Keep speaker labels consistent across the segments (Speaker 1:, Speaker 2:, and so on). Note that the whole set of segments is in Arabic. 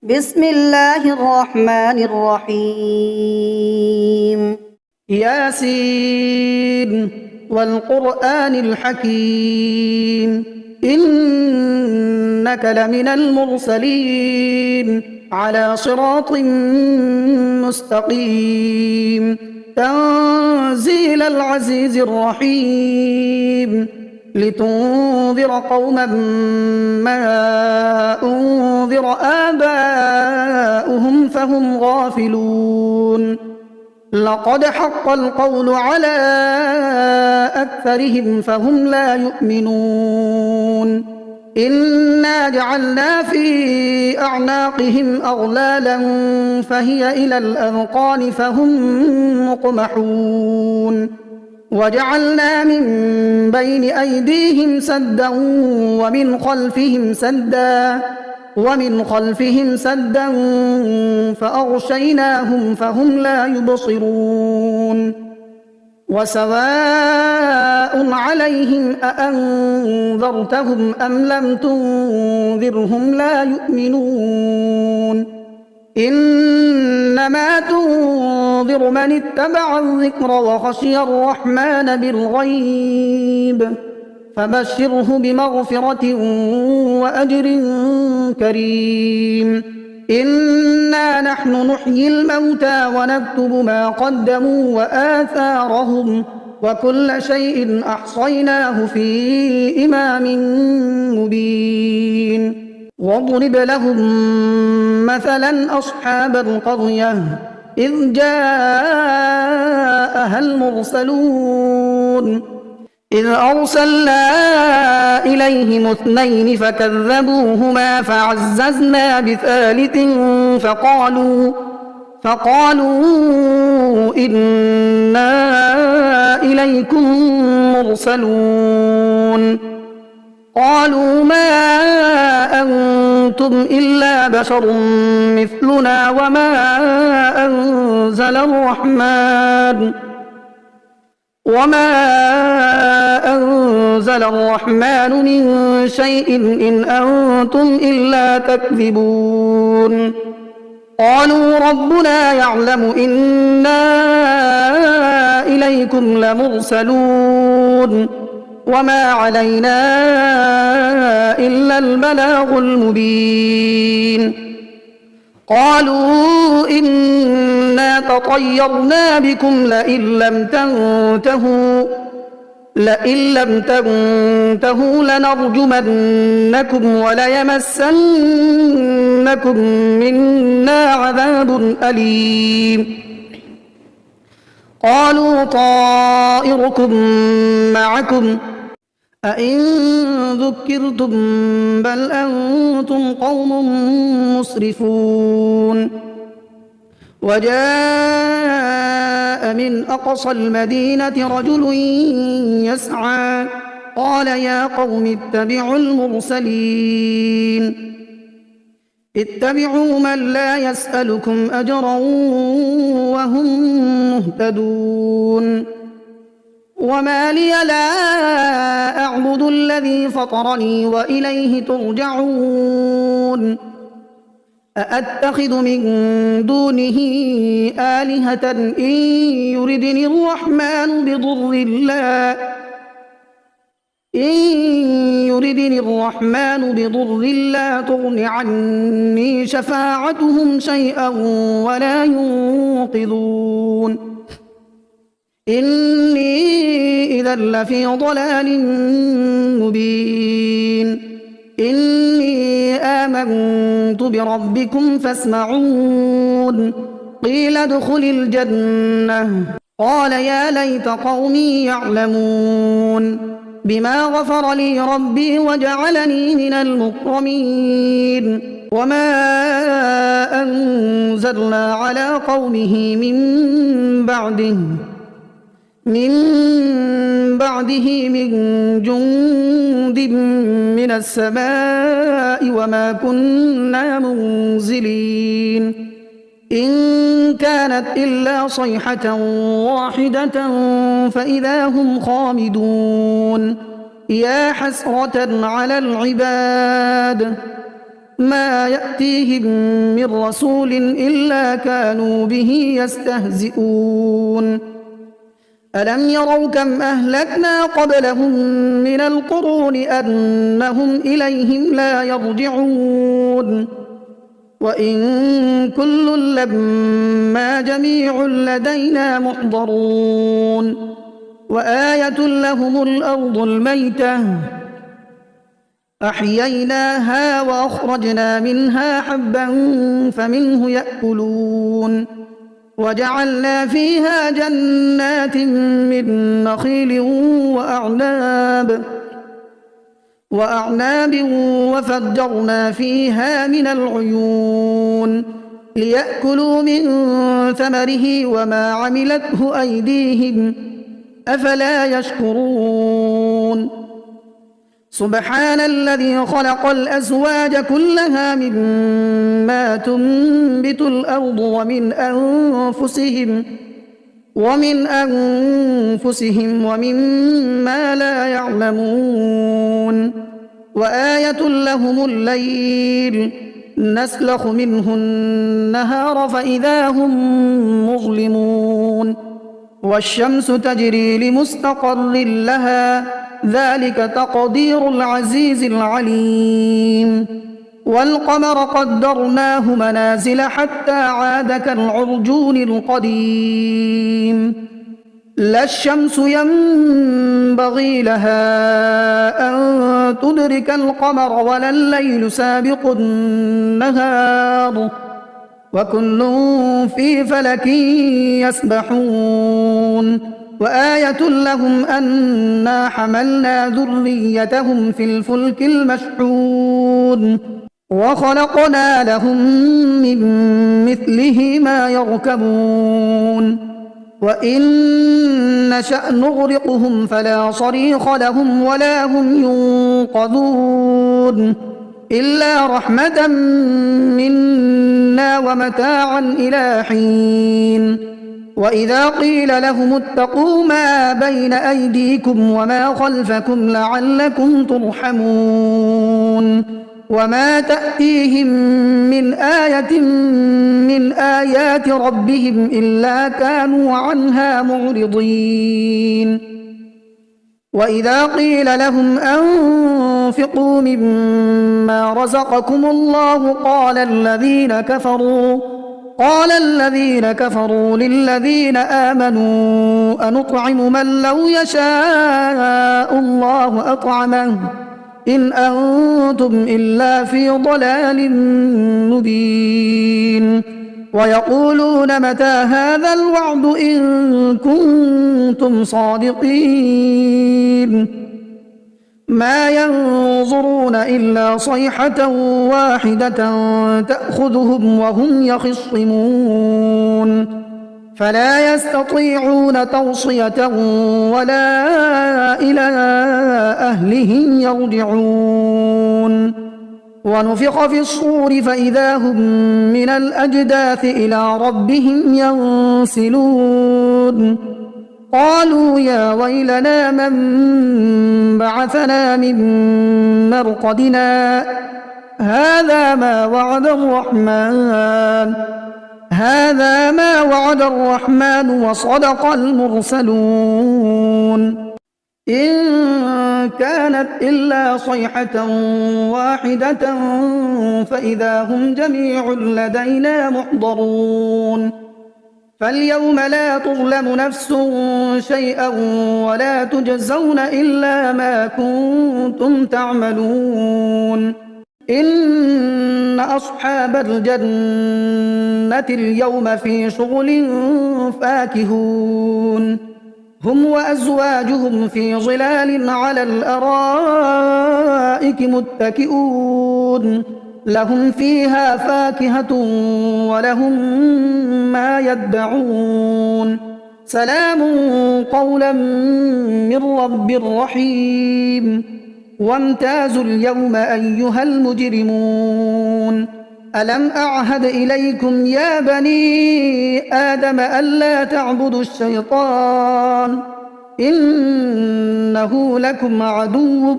Speaker 1: بسم الله الرحمن الرحيم.
Speaker 2: ياسين والقرآن الحكيم إنك لمن المرسلين على صراط مستقيم تنزيل العزيز الرحيم لتنذر قوما ما أنذر آباؤهم فهم غافلون لقد حق القول على أكثرهم فهم لا يؤمنون إنا جعلنا في أعناقهم أغلالا فهي إلى الأذقان فهم مقمحون وجعلنا من بين أيديهم سدا ومن خلفهم سدا فأغشيناهم فهم لا يبصرون وسواء عليهم أأنذرتهم أم لم تنذرهم لا يؤمنون إنما تنذر من اتبع الذكر وخشي الرحمن بالغيب فبشره بمغفرة وأجر كريم إنا نحن نحيي الموتى ونكتب ما قدموا وآثارهم وكل شيء أحصيناه في إمام مبين واضرب لهم مثلا أصحاب القرية إذ جاءها المرسلون إذ أرسلنا إليهم اثنين فكذبوهما فعززنا بثالث فقالوا إنا إليكم مرسلون قالوا ما أنتم إلا بشر مثلنا وما أنزل الرحمن من شيء إن أنتم إلا تكذبون قالوا ربنا يعلم إنا إليكم لمرسلون وما علينا إلا البلاغ المبين قالوا إنا تطيرنا بكم لئن لم تنتهوا لنرجمنكم وليمسنكم منا عذاب أليم قالوا طائركم معكم أئن ذكرتم بل أنتم قوم مسرفون وجاء من أقصى المدينة رجل يسعى قال يا قوم اتبعوا المرسلين اتبعوا من لا يسألكم أجرا وهم مهتدون وما لي لا أعبد الذي فطرني وإليه ترجعون أأتخذ من دونه آلهة إن يردني الرحمن بضر لا تغن عني شفاعتهم شيئا ولا ينقذون إني إذا لفي ضلال مبين إني آمنت بربكم فاسمعون قيل ادخل الجنة قال يا ليت قومي يعلمون بما غفر لي ربي وجعلني من المكرمين وما أنزلنا على قومه من بعده من جند من السماء وما كنا منزلين إن كانت إلا صيحة واحدة فإذا هم خامدون يا حسرة على العباد ما يأتيهم من رسول إلا كانوا به يستهزئون ألم يروا كم أهلكنا قبلهم من القرون أنهم إليهم لا يرجعون وإن كل لما جميع لدينا محضرون وآية لهم الأرض الميتة أحييناها وأخرجنا منها حبا فمنه يأكلون وجعلنا فيها جنات من نخيل وأعناب وفجرنا فيها من العيون ليأكلوا من ثمره وما عملته أيديهم أفلا يشكرون سبحان الذي خلق الأزواج كلها مما تنبت الأرض ومن أنفسهم ومما لا يعلمون وآية لهم الليل نسلخ منه النهار فإذا هم مظلمون والشمس تجري لمستقر لها ذلك تقدير العزيز العليم والقمر قدرناه منازل حتى عاد كالعرجون القديم لا الشمس ينبغي لها أن تدرك القمر ولا الليل سابق النهار وكل في فلك يسبحون وآية لهم أنا حملنا ذريتهم في الفلك المشحون وخلقنا لهم من مثله ما يركبون وإن نشأ نغرقهم فلا صريخ لهم ولا هم ينقذون إلا رحمة منا ومتاعا إلى حين وإذا قيل لهم اتقوا ما بين أيديكم وما خلفكم لعلكم ترحمون وما تأتيهم من آية من آيات ربهم إلا كانوا عنها معرضين وإذا قيل لهم أنفقوا مما رزقكم الله قال الذين كفروا للذين آمنوا أنطعم من لو يشاء الله أطعمه إن أنتم إلا في ضلال مبين ويقولون متى هذا الوعد إن كنتم صادقين ما ينظرون إلا صيحة واحدة تأخذهم وهم يخصمون فلا يستطيعون توصية ولا إلى أهلهم يرجعون ونفخ في الصور فإذا هم من الأجداث إلى ربهم ينسلون قالوا يا ويلنا من بعثنا من مرقدنا هذا ما وعد الرحمن وصدق المرسلون إن كانت إلا صيحة واحدة فإذا هم جميع لدينا محضرون فاليوم لا تظلم نفس شيئا ولا تجزون إلا ما كنتم تعملون إن أصحاب الجنة اليوم في شغل فاكهون هم وأزواجهم في ظلال على الأرائك متكئون لهم فيها فاكهة ولهم ما يدعون سلام قولا من رب رحيم وامتازوا اليوم أيها المجرمون ألم أعهد إليكم يا بني آدم ألا تعبدوا الشيطان إنه لكم عدو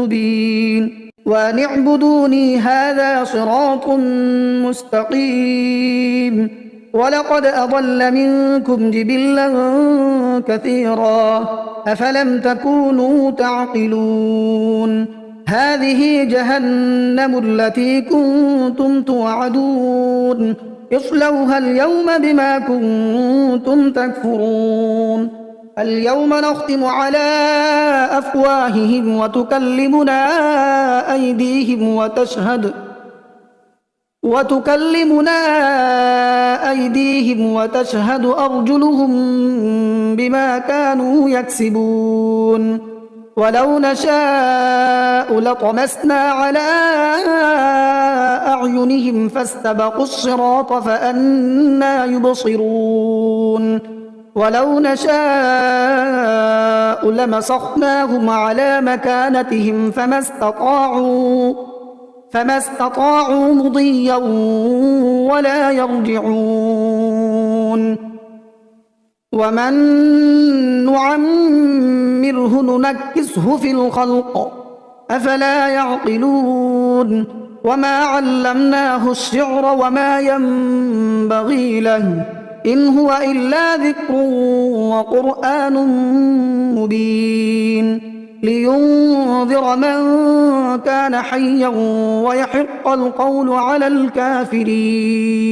Speaker 2: مبين وأن اعبدوني هذا صراط مستقيم ولقد أضل منكم جبلا كثيرا أفلم تكونوا تعقلون هذه جهنم التي كنتم توعدون اصلوها اليوم بما كنتم تكفرون اليوم نختم على أفواههم وتكلمنا أيديهم وتشهد أرجلهم بما كانوا يكسبون ولو نشاء لطمسنا على أعينهم فاستبقوا الصراط فأنى يبصرون ولو نشاء لمسخناهم على مكانتهم فما استطاعوا مضيا ولا يرجعون ومن نعمره ننكسه في الخلق أفلا يعقلون وما علمناه الشعر وما ينبغي له إن هو إلا ذكر وقرآن مبين لينذر من كان حيا ويحق القول على الكافرين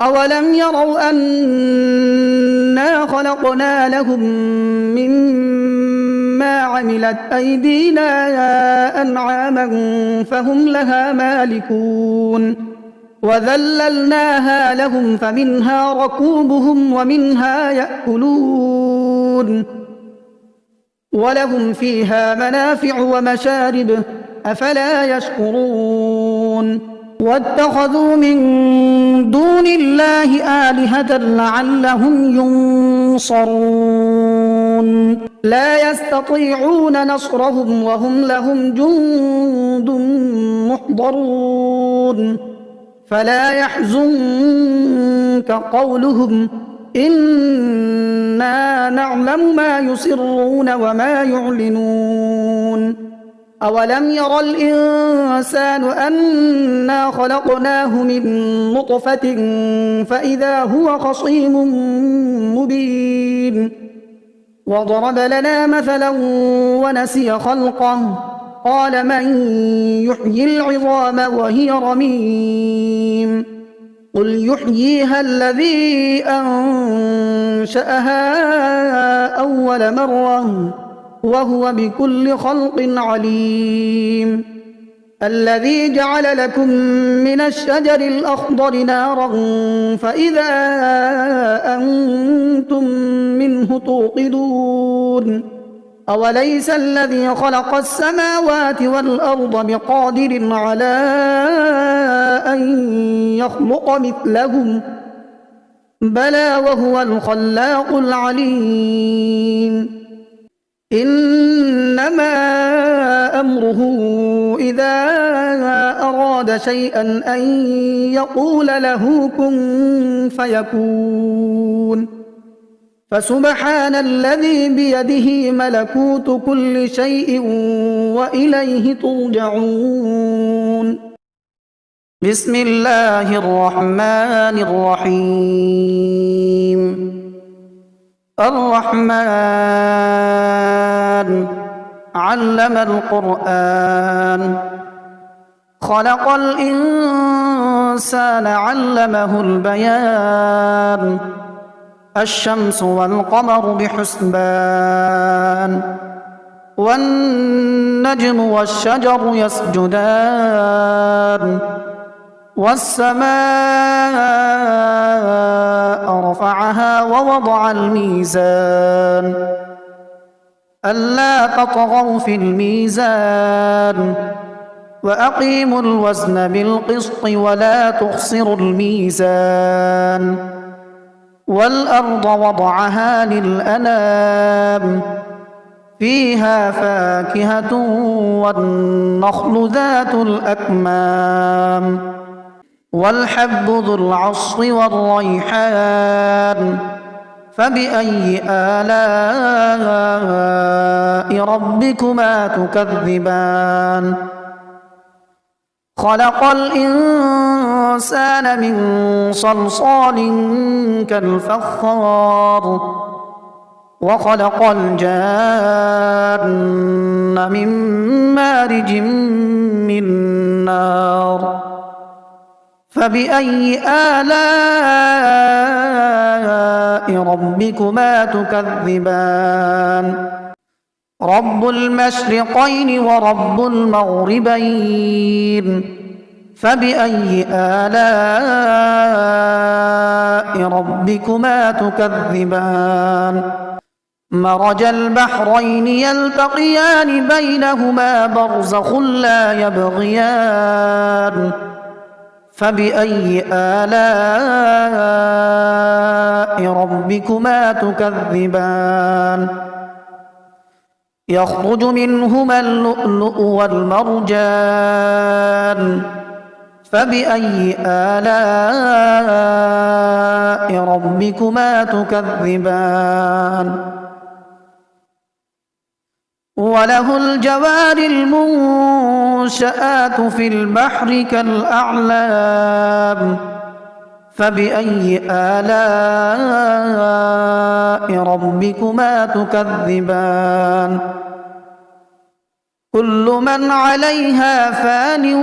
Speaker 2: أولم يروا أنا خلقنا لهم مما عملت أيدينا أنعاما فهم لها مالكون وذللناها لهم فمنها ركوبهم ومنها يأكلون ولهم فيها منافع ومشارب أفلا يشكرون واتخذوا من دون الله آلهة لعلهم ينصرون لا يستطيعون نصرهم وهم لهم جند محضرون فلا يحزنك قولهم إنا نعلم ما يسرون وما يعلنون أولم ير الإنسان أنا خلقناه من نطفة فإذا هو خصيم مبين وضرب لنا مثلا ونسي خلقه قال من يحيي العظام وهي رميم قل يحييها الذي أنشأها أول مرة وهو بكل خلق عليم الذي جعل لكم من الشجر الأخضر نارا فإذا أنتم منه توقدون أوليس الذي خلق السماوات والأرض بقادر على أن يخلق مثلهم بلى وهو الخلاق العليم إنما أمره إذا أراد شيئا أن يقول له كن فيكون فسبحان الذي بيده ملكوت كل شيء وإليه ترجعون بسم الله الرحمن الرحيم الرحمن علم القرآن خلق الإنسان علمه البيان الشمس والقمر بحسبان والنجم والشجر يسجدان والسماء رفعها ووضع الميزان ألا تطغوا في الميزان وأقيموا الوزن بالقسط ولا تخسروا الميزان والأرض وضعها للأنام فيها فاكهة والنخل ذات الأكمام والحب ذو العصف والريحان فبأي آلاء ربكما تكذبان خلق الإنسان من صلصال كالفخار وخلق الجان من مارج من نار فبأي آلاء ربكما تكذبان رب المشرقين ورب المغربين فبأي آلاء ربكما تكذبان مرج البحرين يلتقيان بينهما برزخ لا يبغيان فبأي آلاء ربكما تكذبان يخرج منهما اللؤلؤ والمرجان فبأي آلاء ربكما تكذبان وله الجوار المنشآت في البحر كالأعلام فبأي آلاء ربكما تكذبان كل من عليها فان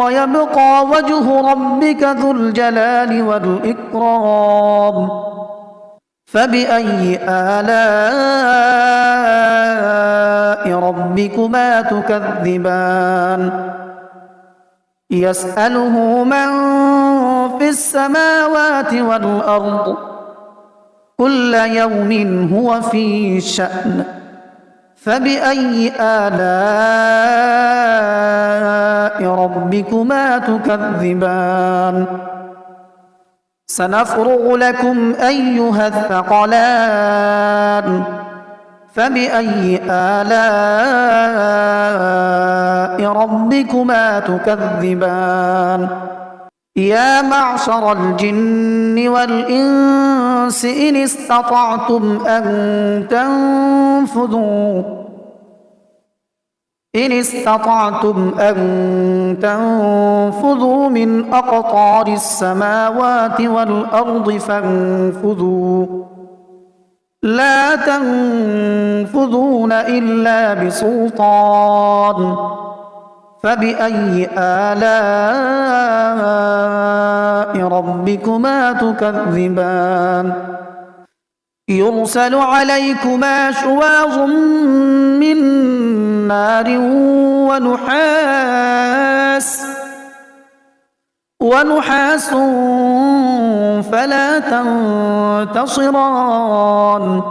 Speaker 2: ويبقى وجه ربك ذو الجلال والإكرام فبأي آلاء ربكما تكذبان يسأله من في السماوات والأرض كل يوم هو في شأن فبأي آلاء ربكما تكذبان سنفرغ لكم أيها الثقلان فبأي آلاء ربكما تكذبان يا معشر الجن والإنس إن استطعتم أن تنفذوا من أقطار السماوات والأرض فانفذوا لا تنفذون إلا بسلطان فبأي آلاء ربكما تكذبان يرسل عليكما شواظ من نار ونحاس فلا تنتصران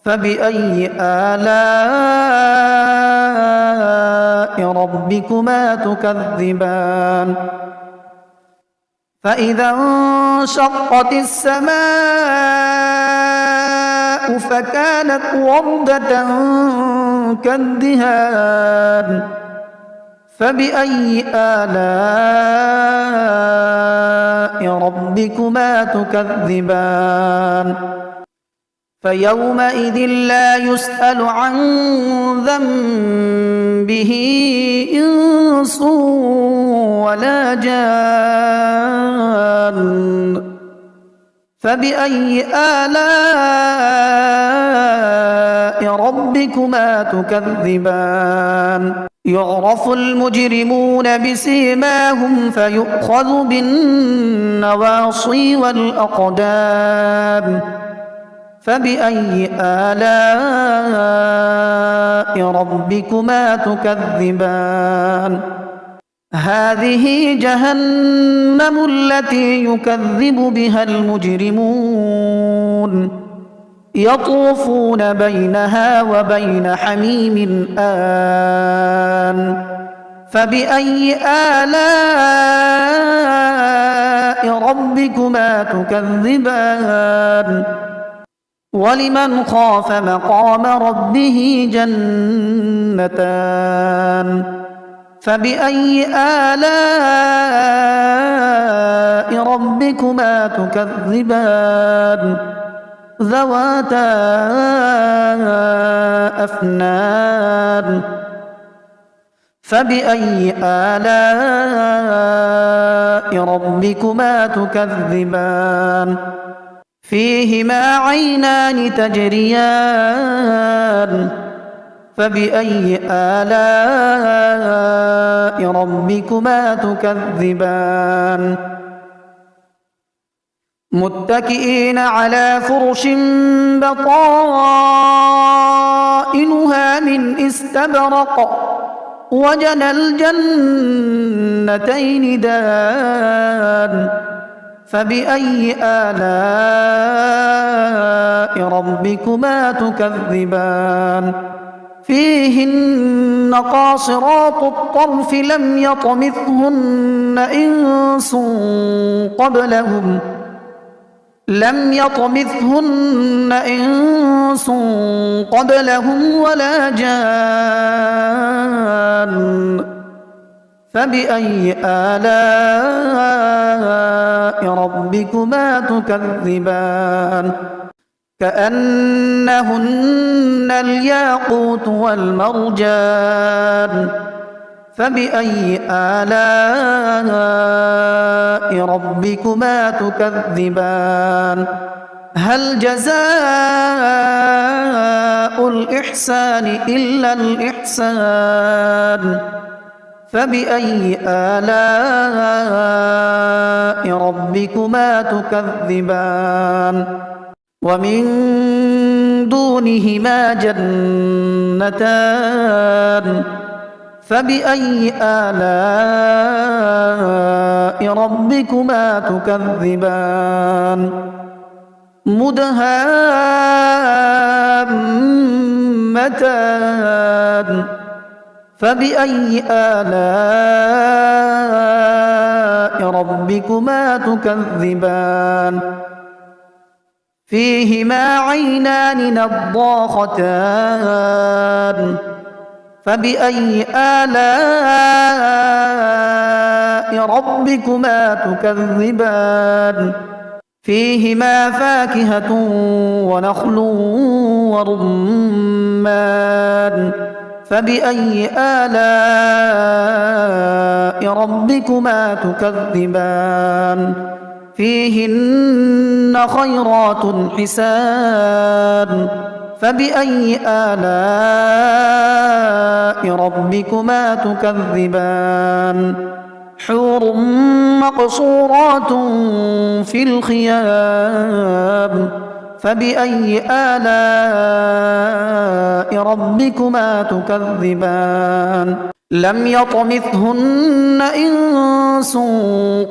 Speaker 2: فبأي آلاء ربكما تكذبان فإذا انشقت السماء فكانت وردة كالدهان فبأي آلاء ربكما تكذبان فيومئذ لا يسأل عن ذنبه إنس ولا جان فبأي آلاء ربكما تكذبان يعرف المجرمون بسيماهم فيؤخذ بالنواصي والأقدام فبأي آلاء ربكما تكذبان هذه جهنم التي يكذب بها المجرمون يطوفون بينها وبين حميم آن فبأي آلاء ربكما تكذبان ولمن خاف مقام ربه جنتان فبأي آلاء ربكما ربكما تكذبان ذواتا أفنان فبأي آلاء ربكما تكذبان فيهما عينان تجريان فبأي آلاء ربكما تكذبان متكئين على فرش بطائنها من استبرق وجنى الجنتين دان فبأي آلاء ربكما تكذبان فيهن قاصرات الطرف لم يطمثهن إنس قبلهم ولا جان فبأي آلاء ربكما تكذبان كأنهن الياقوت والمرجان فبأي آلاء ربكما تكذبان هل جزاء الإحسان إلا الإحسان فبأي آلاء ربكما تكذبان ومن دونهما جنتان فبأي آلاء ربكما تكذبان مدهامتان فبأي آلاء ربكما تكذبان فيهما عينان نضاختان فبأي آلاء ربكما تكذبان فيهما فاكهة ونخل ورمان فبأي آلاء ربكما تكذبان فيهن خيرات حسان فبأي آلاء ربكما تكذبان حور مقصورات في الخيام فبأي آلاء ربكما تكذبان لم يطمثهن إنس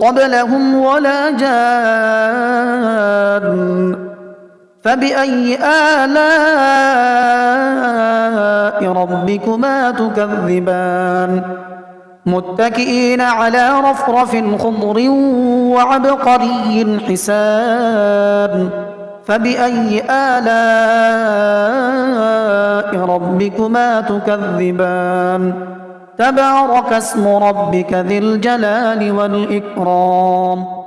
Speaker 2: قبلهم ولا جان فبأي آلاء ربكما تكذبان متكئين على رفرف خضر وعبقري حسان فبأي آلاء ربكما تكذبان تبارك اسم ربك ذي الجلال والإكرام